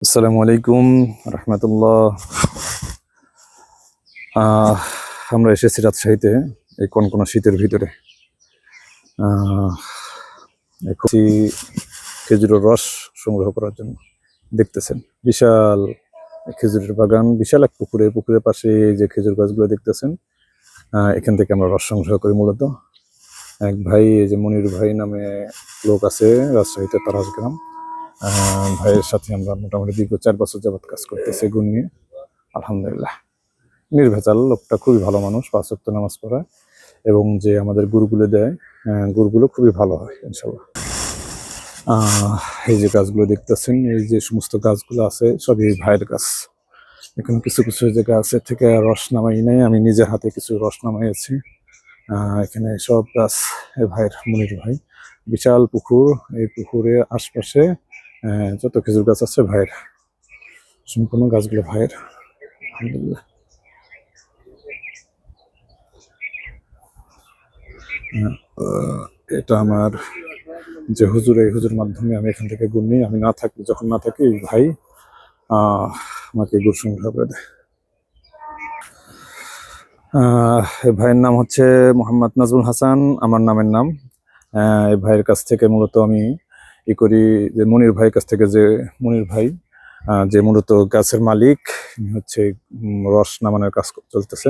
আসসালামু আলাইকুম রহমতুল্লাহ। আমরা এসেছি রাজশাহীতে এই কনকনা শীতের ভিতরে। এখন খেজুরের রস সংগ্রহ করার জন্য দেখতেছেন বিশাল খেজুরের বাগান, বিশাল এক পুকুরের পাশে এই যে খেজুর গাছগুলো দেখতেছেন, এখান থেকে আমরা রস সংগ্রহ করি মূলত। এক ভাই, এই যে মনির ভাই নামে লোক আছে রাজশাহীতে, তারাস গ্রাম। ভাইয়ের সাথে আমরা মোটামুটি দীর্ঘ 4 বছর যাবৎ কাজ করতেছি গুণ নিয়ে। আলহামদুলিল্লাহ, নির্ভেজাল লোকটা, খুবই ভালো মানুষ, 5 ওয়াক্ত নামাজ পড়ায় এবং যে আমাদের গুরুগুলো দেয়, গুরুগুলো খুবই ভালো হয় ইনশাল্লাহ। এই যে গাছগুলো দেখতেছেন, এই যে সমস্ত গাছগুলো আছে সবই এই ভাইয়ের গাছ। এখানে কিছু কিছু যে গাছের থেকে রস নামাই নাই, আমি নিজের হাতে কিছু রস নামাইছি। এখানে সব গাছ এই ভাইয়ের, মনির ভাই। বিশাল পুকুর, এই পুকুরের আশপাশে যত খেজুর গাছ আছে ভাইয়ের, সম্পূর্ণ গাছগুলো ভাইয়ের। আলহামদুলিল্লাহ। এটা আমার যে হুজুর, এই হুজুর মাধ্যমে আমি এখান থেকে গুড় নিই। আমি না থাকি, যখন না থাকি এই ভাই আমাকে গুড় সংগ্রহ করে দেয়। এই ভাইয়ের নাম হচ্ছে মোহাম্মদ নাজমুল হাসান, আমার নামের নাম। এই ভাইয়ের কাছ থেকে মূলত আমি ই করি, যে মনির ভাইয়ের কাছ থেকে, যে মনির ভাই যে মূলত গাছের মালিক, হচ্ছে রস নামানোর কাজ চলতেছে,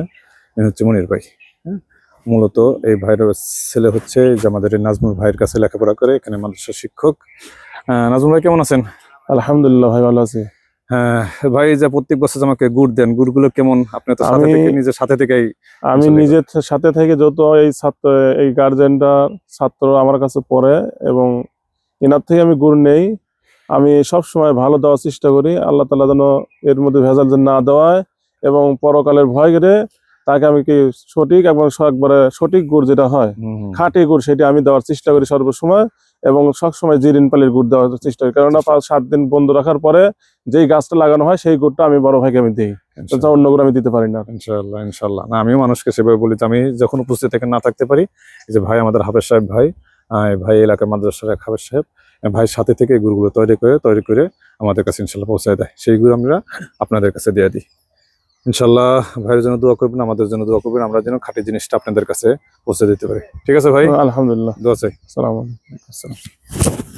হচ্ছে মনির ভাই। হ্যাঁ, মূলত এই ভাইয়ের ছেলে হচ্ছে যে আমাদের নাজমুল ভাইয়ের কাছে লেখাপড়া করে, এখানে মাদ্রাসার শিক্ষক। নাজমুল ভাই কেমন আছেন? আলহামদুলিল্লাহ ভাই, ভালো আছি। হ্যাঁ ভাই, যে প্রত্যেক বছর আমাকে গুড় দেন, গুড়গুলো কেমন? আপনি তো সাথে থেকে, নিজের সাথে থেকেই। আমি নিজের সাথে থেকে যত এই ছাত্র, এই গার্জেনরা ছাত্র আমার কাছে পড়ে এবং এনার থেকে আমি গুড় নেই। আমি সব সময় ভালো দেওয়ার চেষ্টা করি, আল্লাহ তাআলা যেন এর মধ্যে ভেজাল যেন না দেওয়ায় এবং পরকালের ভয় করে তাকে আমি কি সঠিক এবং একবারে সঠিক গুড় যেটা হয়, খাঁটি গুড়, সেটা আমি দেওয়ার চেষ্টা করি সর্বসময়। এবং সবসময় জিরিন পালির গুড় দেওয়ার চেষ্টা করি, কেননা 5-7 দিন বন্ধ রাখার পরে যেই গাছটা লাগানো হয় সেই গুড়টা আমি বড় ভাইকে আমি দিই, অন্য গুড় আমি দিতে পারি না। ইনশাআল্লাহ ইনশাআল্লাহ। না, আমিও মানুষকে সেভাবে বলি, আমি যখন উপস্থিত থেকে না থাকতে পারি, এই যে ভাই আমাদের হাফেজ সাহেব ভাই, ভাই এলাকার মাদ্রাসার এক হাফেজ সাহেব, ভাইয়ের সাথে থেকে এই গুড়গুলো তৈরি করে আমাদের কাছে ইনশাল্লাহ পৌঁছায় দেয়। সেই গুড় আমরা আপনাদের কাছে দিয়ে দিই ইনশাল্লাহ। ভাইয়ের জন্য দোয়া করবেন, আমাদের জন্য দোয়া করবেন, আমরা যেন খাঁটি জিনিসটা আপনাদের কাছে পৌঁছে দিতে পারি। ঠিক আছে ভাই, আলহামদুলিল্লাহ, দোয়া চাই। আসসালামু আলাইকুম।